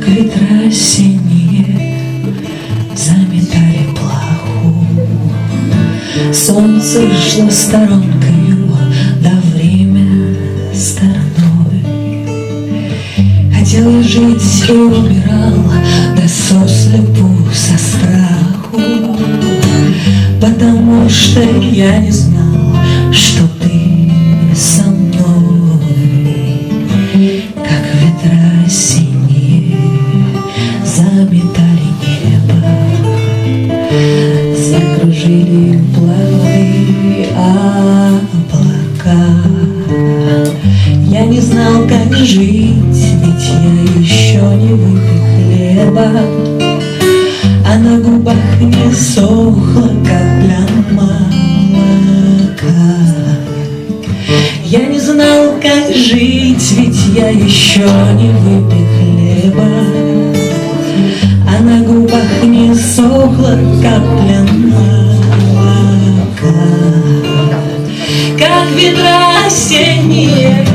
как ветра осенние заметали плаху. Солнце шло сторонкою, да время стороной. Хотел жить и умирал, да сослепу со страху, потому что я не знал, что ты со мной. Как ветра осенние заметали небо, закружили плавные облака. Я не знал, как жить, ведь я еще не выпил хлеба, а на губах не сохла капля молока. Я не знал, как жить, ведь я еще не выпил хлеба, а на губах не сохла капля молока. Как ветра осенние,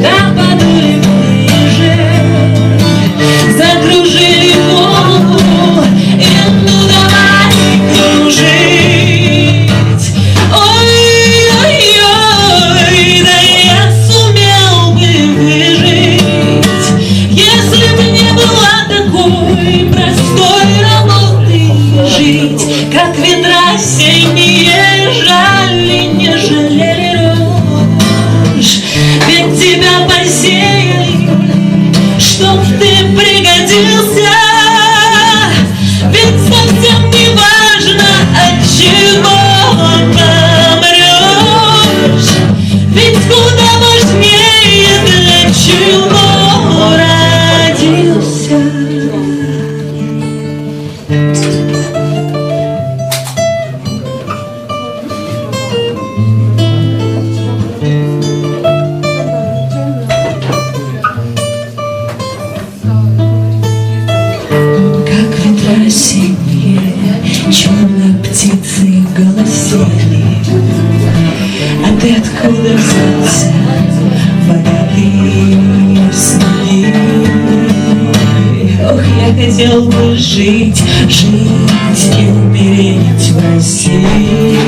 да подули ближе, закружили голову, и ну давай кружить. Ой-ой-ой, да я сумел бы выжить, если бы не была такой простой работы жить. Как ветра осенние жали, не жалели рожь, ведь тебя посеяли, чтоб ты пригодился. Ведь совсем не важно, от чего помрешь, ведь куда важнее, для чего родился. Осенние черные птицы голосили, а ты откуда взялся, богатый весны? Ох, я хотел бы жить, жить и умереть в России.